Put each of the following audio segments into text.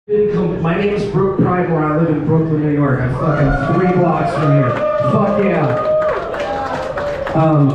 My name is Brook Pridemore. I live in Brooklyn, New York. I'm fucking 3 blocks from here. Fuck yeah.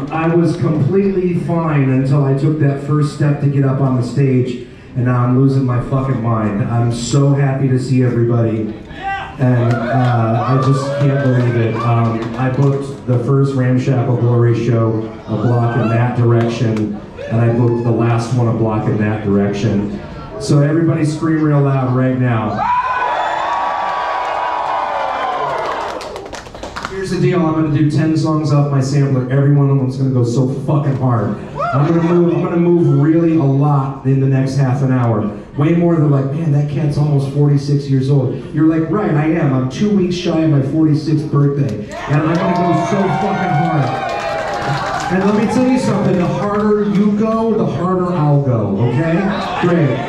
I was completely fine until I took that first step to get up on the stage, and now I'm losing my fucking mind. I'm so happy to see everybody, and I just can't believe it. I booked the first Ramshackle Glory show a block in that direction, and I booked the last one a block in that direction. So everybody scream real loud right now. Here's the deal, I'm gonna do 10 songs off my sampler. Every one of them's gonna go so fucking hard. I'm gonna move really a lot in the next half an hour. Way more than like, man, that cat's almost 46 years old. You're like, right, I am. I'm 2 weeks shy of my 46th birthday. And I'm gonna go so fucking hard. And let me tell you something, the harder you go, the harder I'll go, okay? Great.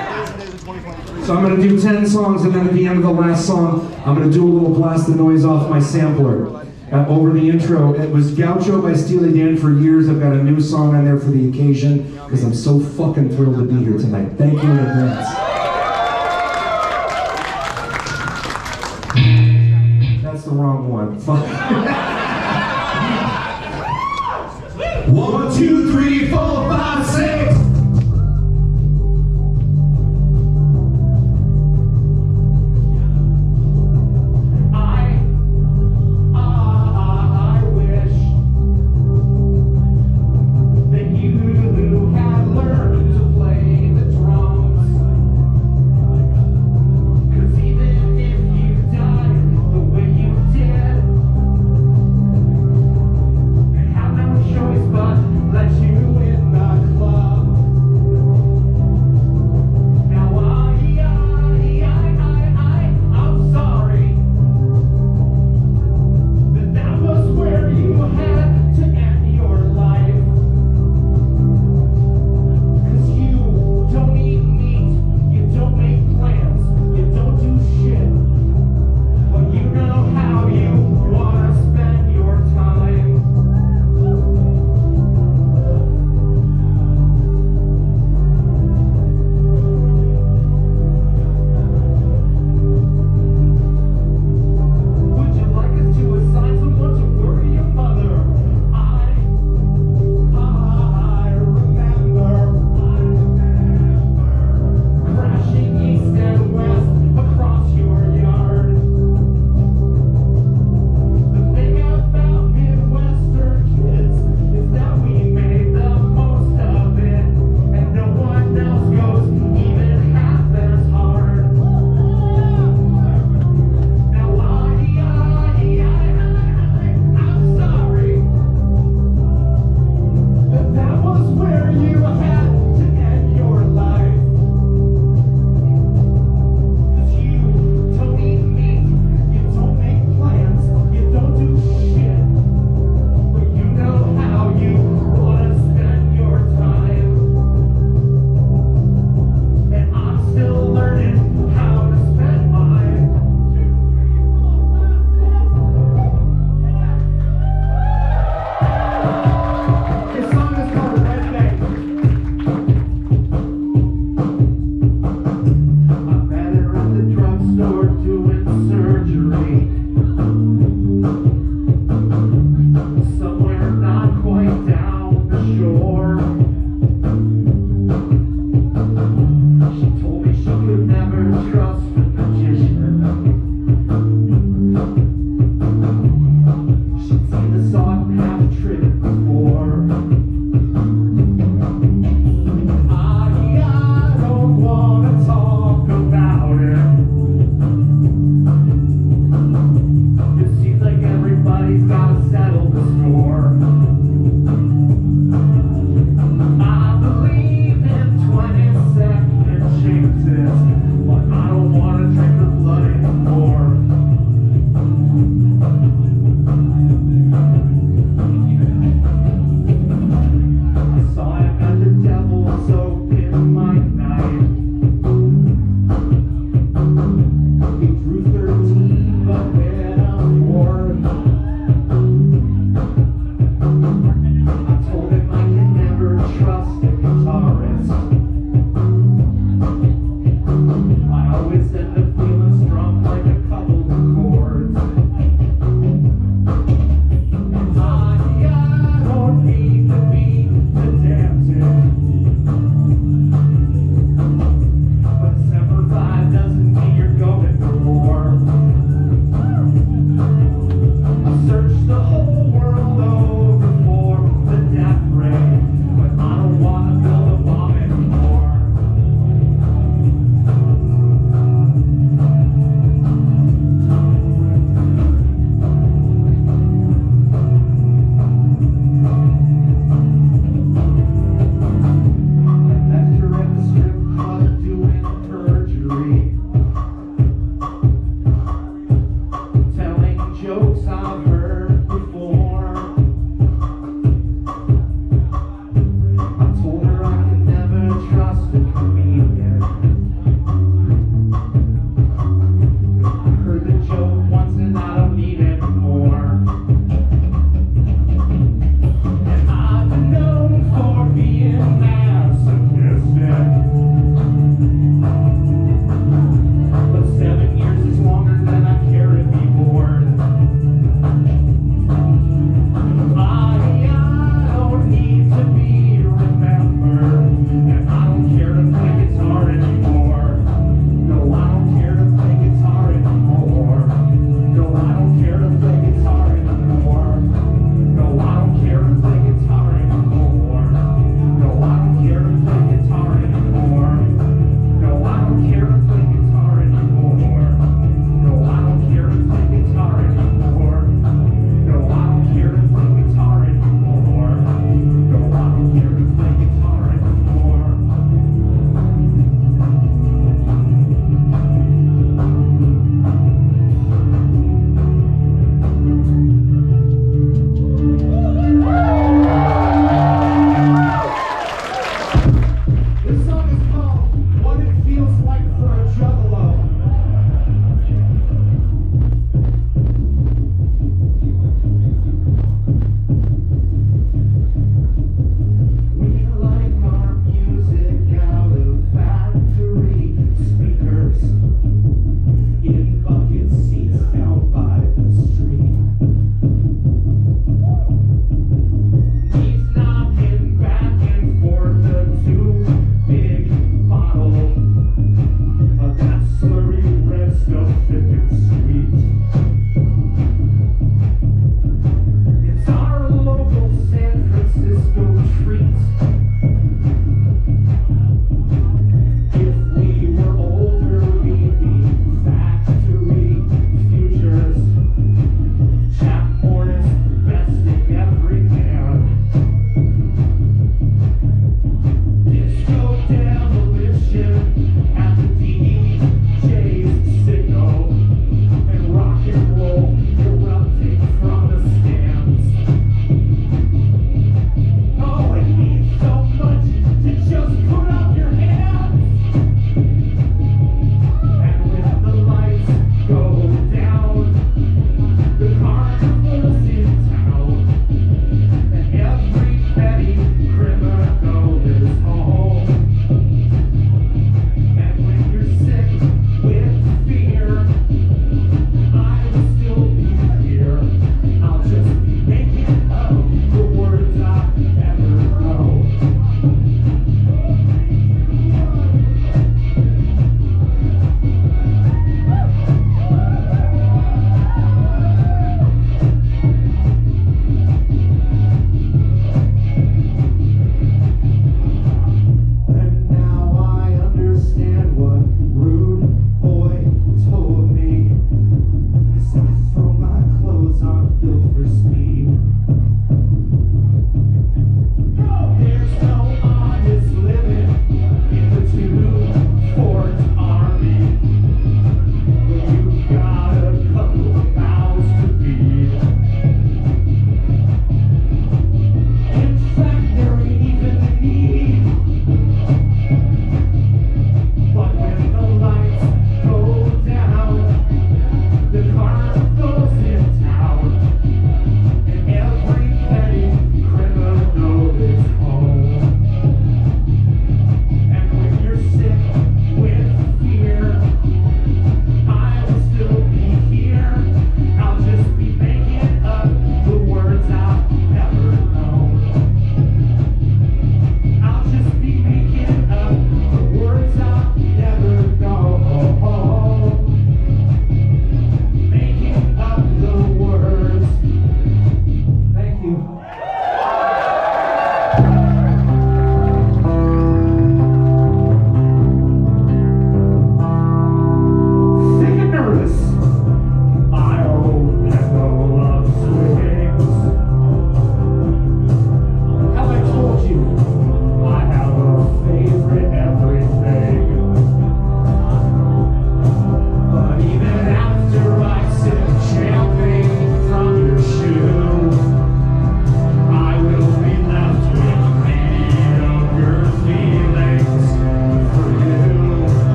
So I'm going to do 10 songs, and then at the end of the last song, I'm going to do a little blast of noise off my sampler. Over the intro, it was Gaucho by Steely Dan for years. I've got a new song on there for the occasion, because I'm so fucking thrilled to be here tonight. Thank you in advance. That's the wrong one. Fuck. 1, 2, 3, 4, 5, 6. Let's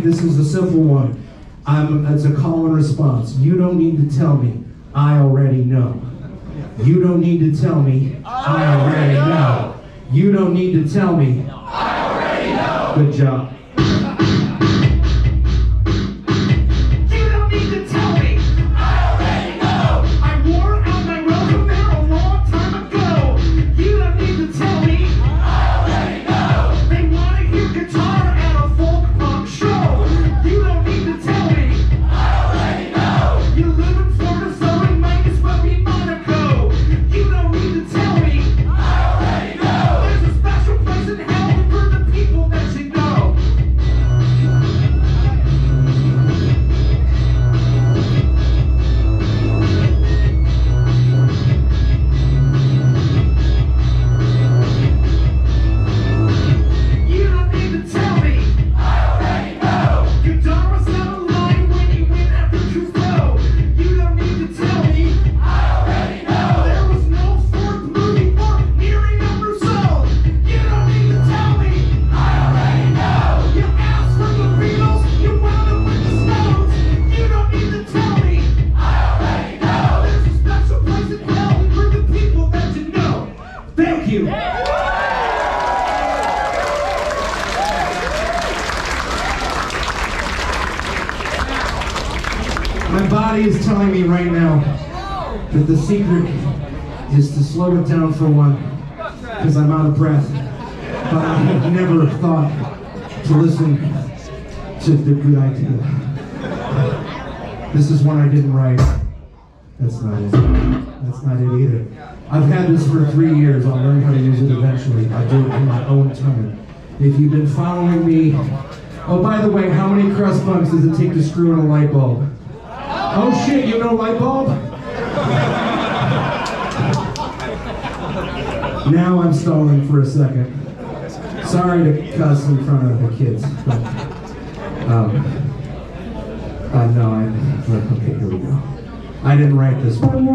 this is the simple one. It's a call and response. You don't need to tell me, I already know. You don't need to tell me, I already know. You don't need to tell me, I already know. Good job. My body is telling me right now that the secret is to slow it down for one, because I'm out of breath. But I have never thought to listen to the good idea. This is one I didn't write. That's not it. That's not it either. I've had this for 3 years. I'll learn how to use it eventually. I do it in my own time. If you've been following me... Oh, by the way, how many crust bunks does it take to screw in a light bulb? Oh shit, you know light bulb? Now I'm stalling for a second. Sorry to cuss in front of the kids, but okay, here we go. I didn't write this one.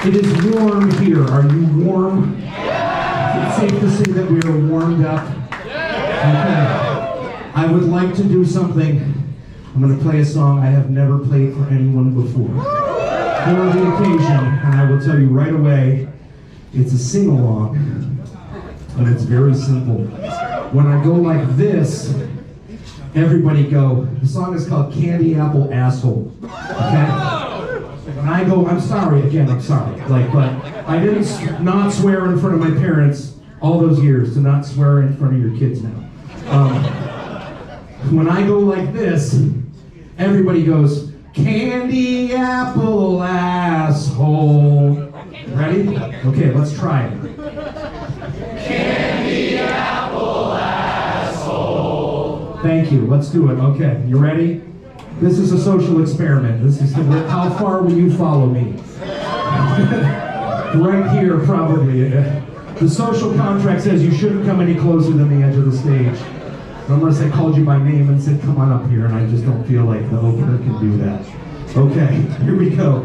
It is warm here. Are you warm? It's safe to say that we are warmed up. Okay. I would like to do something. I'm going to play a song I have never played for anyone before. For the occasion, and I will tell you right away, it's a sing-along, and it's very simple. When I go like this, everybody go. The song is called Candy Apple Asshole. Okay? When I go, I'm sorry, again, I'm sorry. Like, but I didn't not swear in front of my parents all those years to not swear in front of your kids now. When I go like this, everybody goes, Candy Apple Asshole. Ready? Okay, let's try it. Candy Apple Asshole. Thank you, let's do it. Okay, you ready? This is a social experiment. This is how far will you follow me? Right here, probably. The social contract says you shouldn't come any closer than the edge of the stage. Unless I called you by name and said, come on up here, and I just don't feel like the opener can do that. Okay, here we go.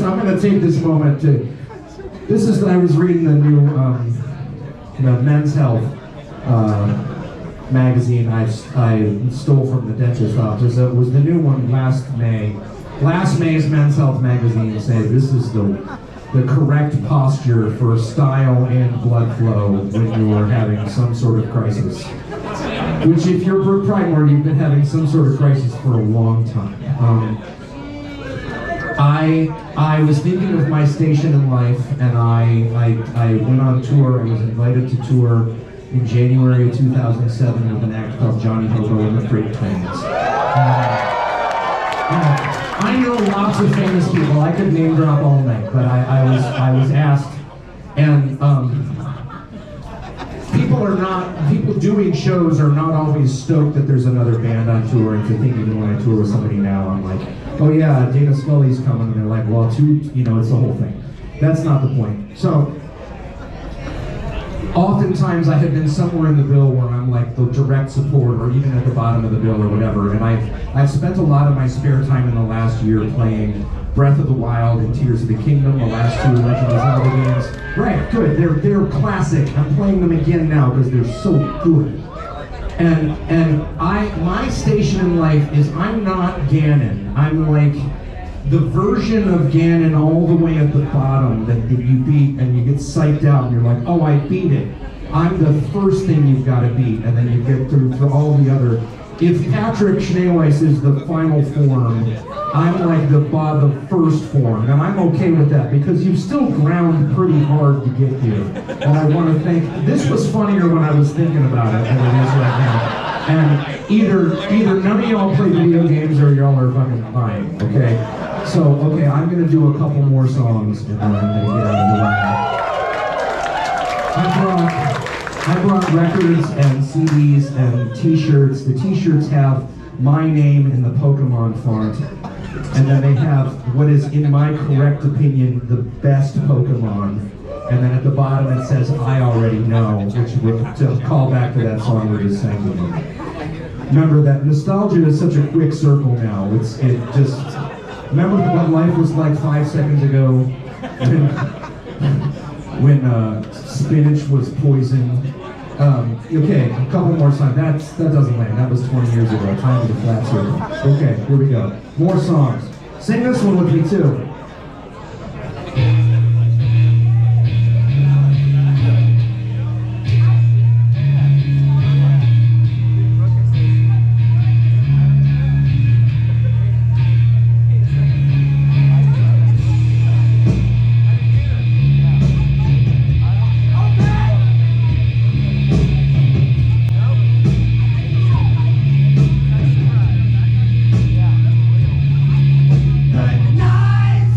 I'm going to take this moment to. I was reading the new Men's Health magazine I stole from the dentist's office. It was the new one last May. Last May's Men's Health magazine said this is the correct posture for style and blood flow when you are having some sort of crisis. Which, if you're Brook Pridemore, you've been having some sort of crisis for a long time. I was thinking of my station in life, and I went on tour. I was invited to tour in January of 2007 with an act called Johnny Hobo and the Freight Trains. I know lots of famous people. I could name drop all night, but I was asked, and people doing shows are not always stoked that there's another band on tour, and to think even when I tour with somebody now, I'm like, oh yeah, Dana Scully's coming, and they're like, well, it's the whole thing. That's not the point. So, oftentimes I have been somewhere in the bill where I'm like the direct support, or even at the bottom of the bill or whatever, and I've spent a lot of my spare time in the last year playing Breath of the Wild and Tears of the Kingdom, the last two Legend of Zelda games. Right, good, they're classic. I'm playing them again now because they're so good. And my station in life is I'm not Ganon. I'm like the version of Ganon all the way at the bottom that you beat and you get psyched out and you're like, oh, I beat it. I'm the first thing you've got to beat, and then you get through all the other. If Patrick Schneeweiss is the final form, I'm like the first form, and I'm okay with that because you've still ground pretty hard to get here. And I want to thank. This was funnier when I was thinking about it than it is right now. And either none of y'all play video games or y'all are fucking fine. Okay. So I'm gonna do a couple more songs and then I'm gonna get out of the way. I brought records and CDs and T-shirts. The T-shirts have my name in the Pokemon font, and then they have what is, in my correct opinion, the best Pokemon. And then at the bottom it says, I already know, which would to call back to that song we just sang. Remember that nostalgia is such a quick circle now. Remember what life was like 5 seconds ago when spinach was poison. Okay, a couple more songs. That doesn't land. That was 20 years ago. Time to the flat circle. Okay, here we go. More songs. Sing this one with me too. Night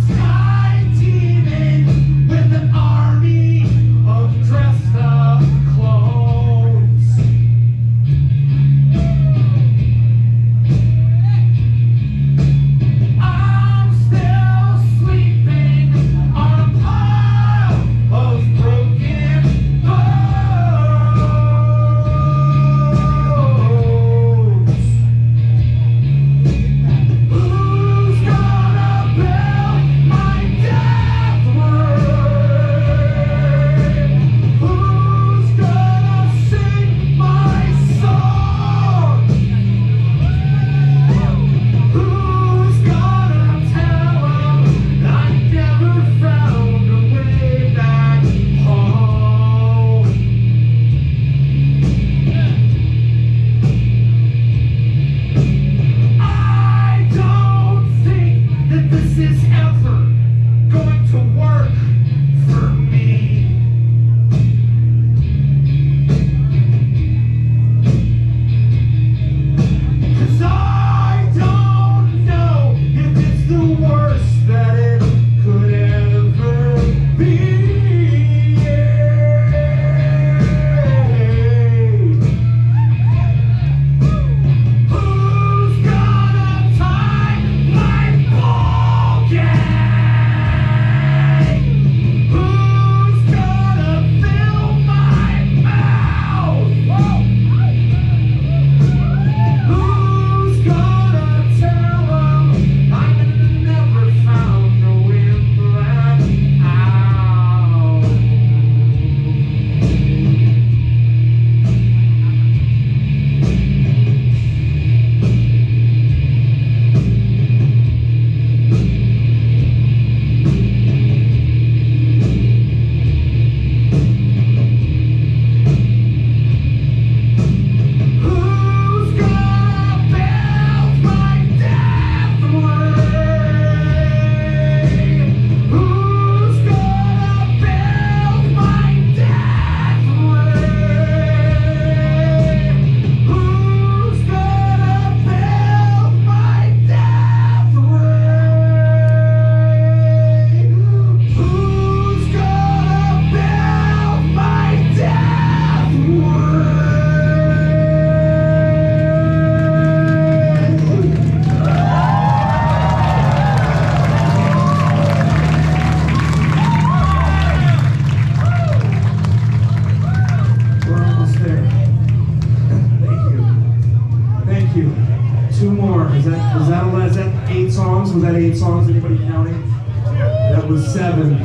8 songs. Anybody counting? That was 7.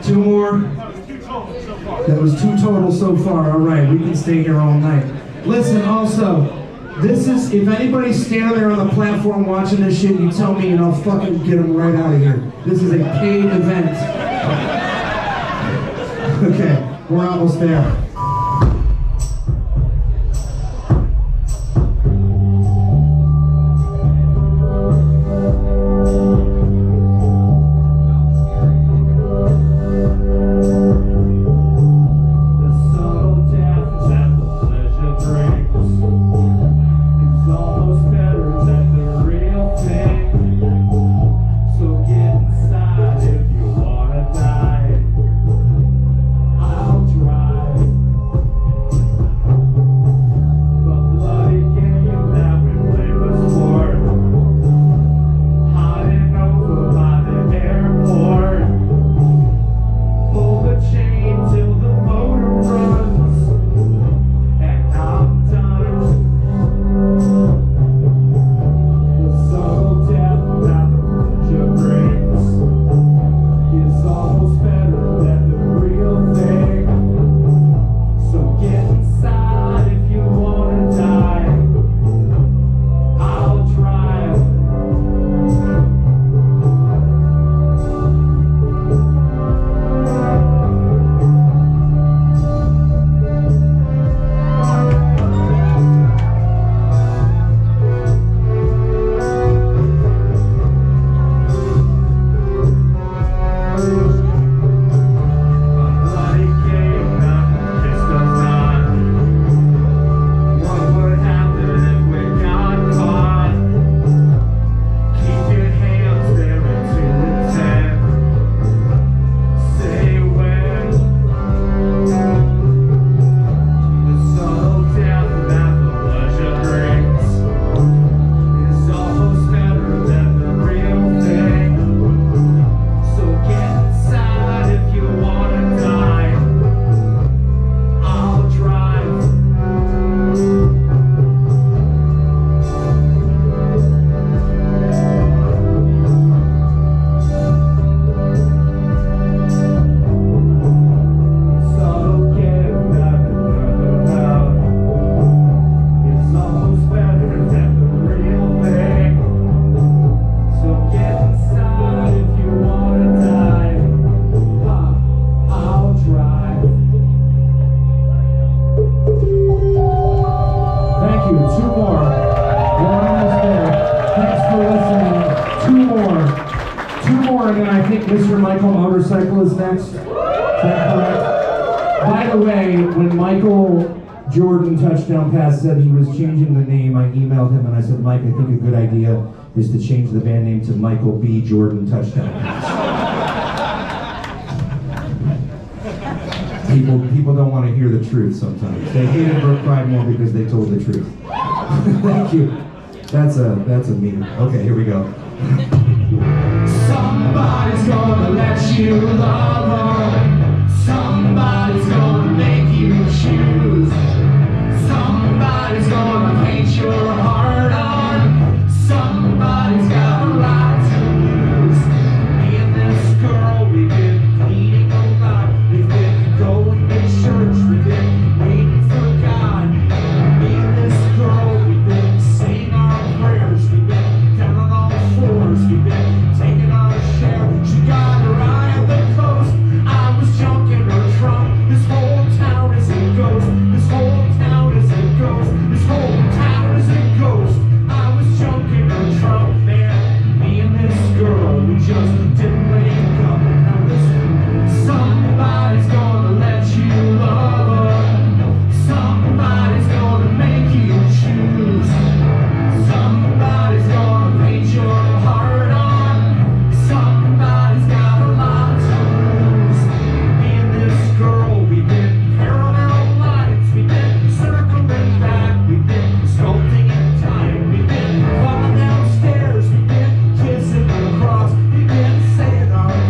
2 more? That was 2 total so far. All right, we can stay here all night. Listen, also, this is, if anybody's standing there on the platform watching this shit, you tell me and I'll fucking get them right out of here. This is a paid event. Okay, we're almost there. Mr. Michael Motorcycle is next. Is that correct? By the way, when Michael Jordan Touchdown Pass said he was changing the name, I emailed him and I said, Mike, I think a good idea is to change the band name to Michael B. Jordan Touchdown Pass. People don't want to hear the truth sometimes. They hated Brook Pridemore because they told the truth. Thank you. That's a meme. Okay, here we go. Somebody's gonna let you love her. Somebody's gonna make you choose. Somebody's gonna paint your heart on. Somebody's got a lot to lose. Me and this girl, we've been bleeding a lot. We've been going to church. We've been waiting for God. Me and this girl, we've been saying our prayers. We've been down on all fours. We've been taking our share. She got her eye on the coast. I was drunk in her trunk. This whole town is a ghost. This whole town is a ghost. This whole town is a ghost. I was drunk in her trunk, man. Me and this girl, we just didn't wake up. Now listen, somebody's gonna let you love her. Somebody's gonna make you choose. Somebody's gonna paint your heart on. Somebody's got a lot to lose. Me and this girl, we've been parallel lines. We've been circling back. We've been sculpting in time. We've been falling downstairs. We've been kissing across. We've been saying our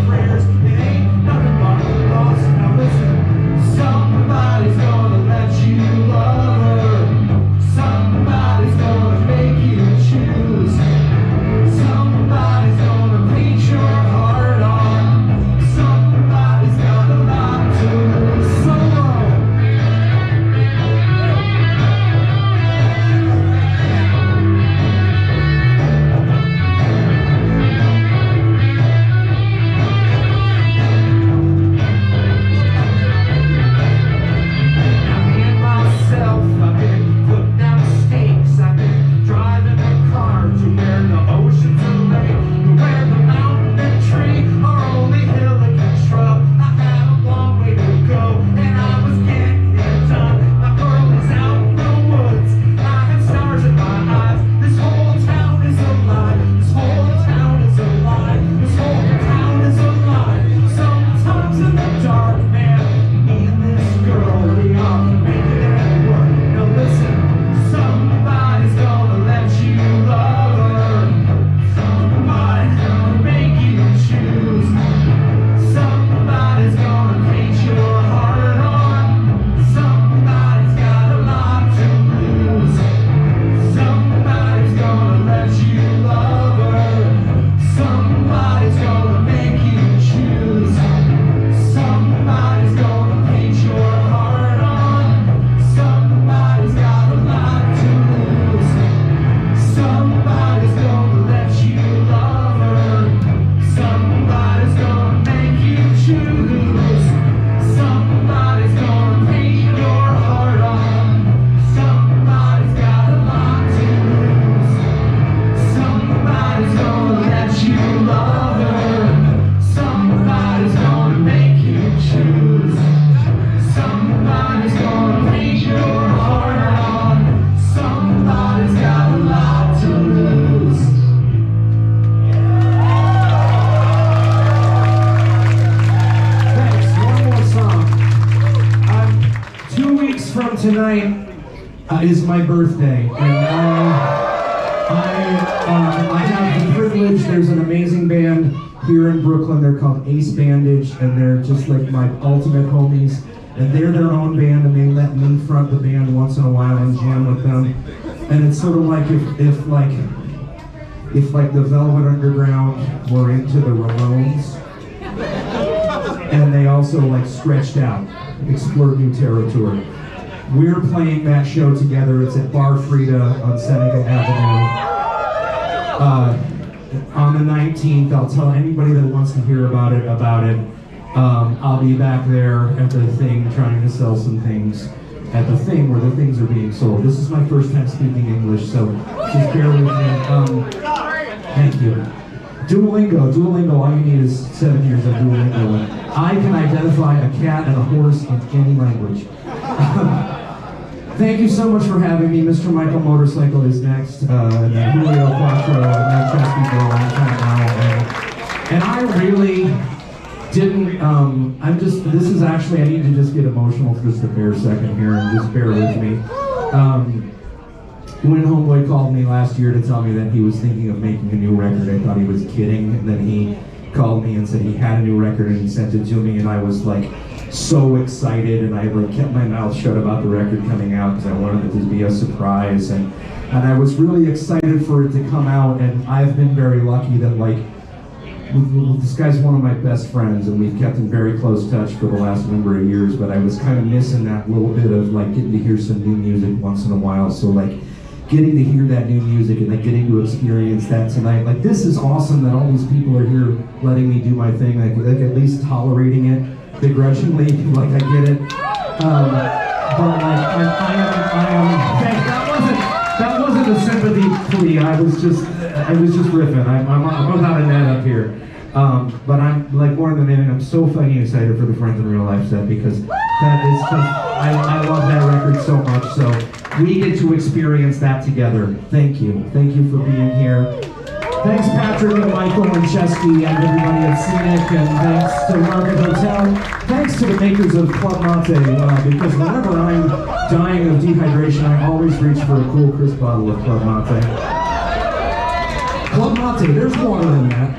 tonight is my birthday, and I have the privilege. There's an amazing band here in Brooklyn. They're called Ace Bandage, and they're just like my ultimate homies. And they're their own band, and they let me front the band once in a while and jam with them. And it's sort of like if the Velvet Underground were into the Ramones, and they also like stretched out, explored new territory. We're playing that show together. It's at Bar Frida on Seneca Avenue. On the 19th, I'll tell anybody that wants to hear about it. I'll be back there at the thing trying to sell some things at the thing where the things are being sold. This is my first time speaking English, so just bear with me. Thank you. Duolingo, all you need is 7 years of Duolingo. And I can identify a cat and a horse in any language. Thank you so much for having me. Mr. Michael Motorcycle is next, and then Julio Quattro, and then Chesky for a long time now. And I really didn't, this is actually, I need to just get emotional for just a bare second here and just bear with me. When Homeboy called me last year to tell me that he was thinking of making a new record, I thought he was kidding. And then he called me and said he had a new record and he sent it to me, and I was like so excited, and I like kept my mouth shut about the record coming out because I wanted it to be a surprise, and I was really excited for it to come out. And I've been very lucky that like this guy's one of my best friends, and we've kept in very close touch for the last number of years, but I was kind of missing that little bit of like getting to hear some new music once in a while. So like getting to hear that new music and like getting to experience that tonight, like this is awesome that all these people are here letting me do my thing, like at least tolerating it begrudgingly, like I get it. But like that wasn't a sympathy plea. I was just riffing. I'm without a net up here. But I'm like more than anything, I'm so fucking excited for the Friends in Real Life set, because that is just, I love that record so much. So we get to experience that together. Thank you for being here. Thanks Patrick and Michael and Chesky and everybody at Scenic, and thanks to Market Hotel. Thanks to the makers of Club Mate, because whenever I'm dying of dehydration, I always reach for a cool crisp bottle of Club Mate. Club Mate, there's water in that.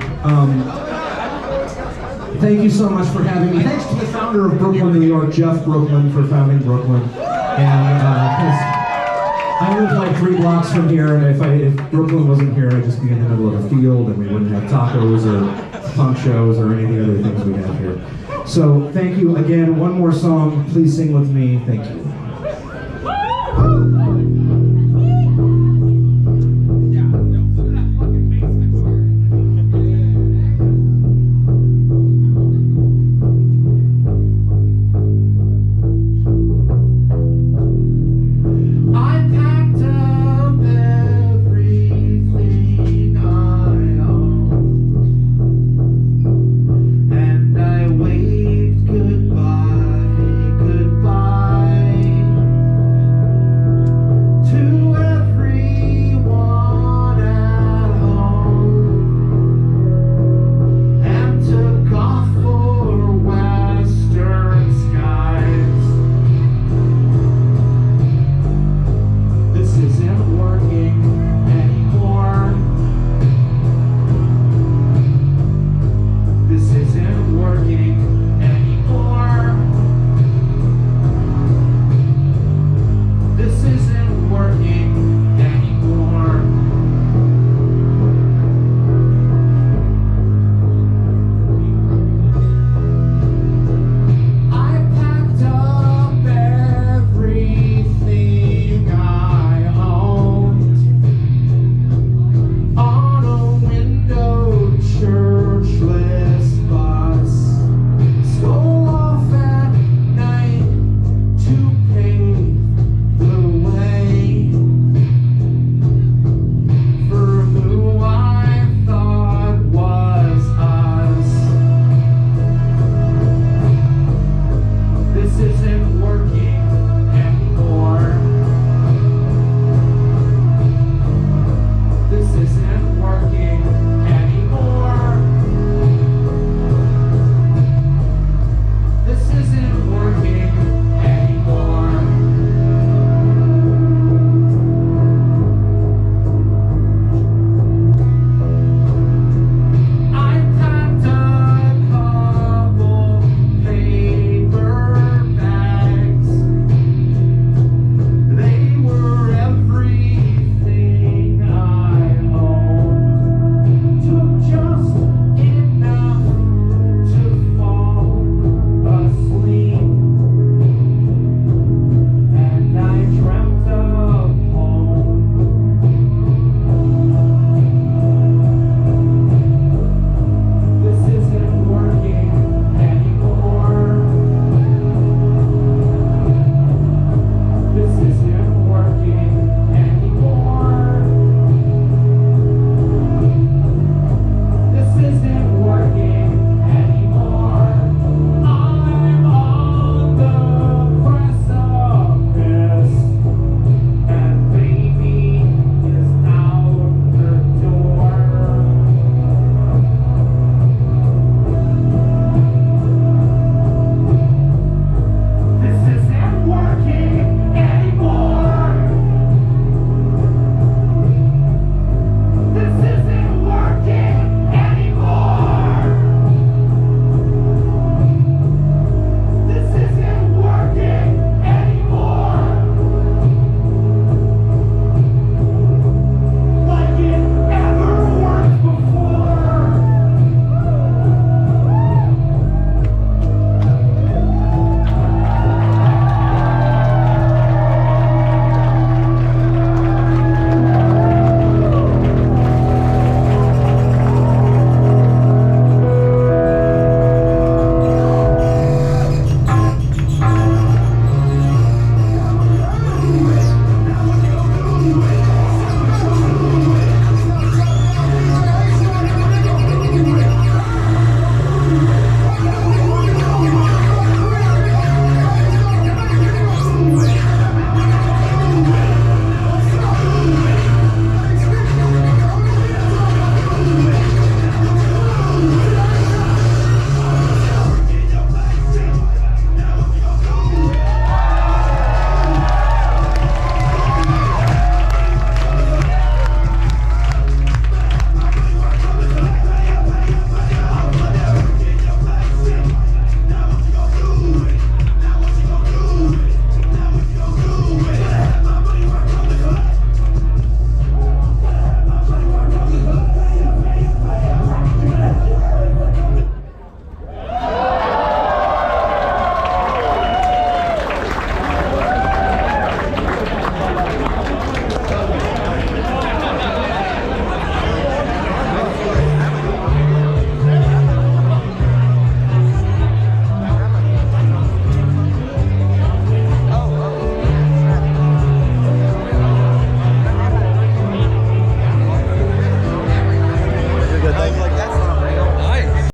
Thank you so much for having me. Thanks to the founder of Brooklyn, New York, Jeff Brooklyn, for founding Brooklyn. And I live like 3 blocks from here, and if Brooklyn wasn't here, I'd just be in the middle of a field, and we wouldn't have tacos or punk shows or any of the other things we have here. So thank you again. One more song. Please sing with me. Thank you.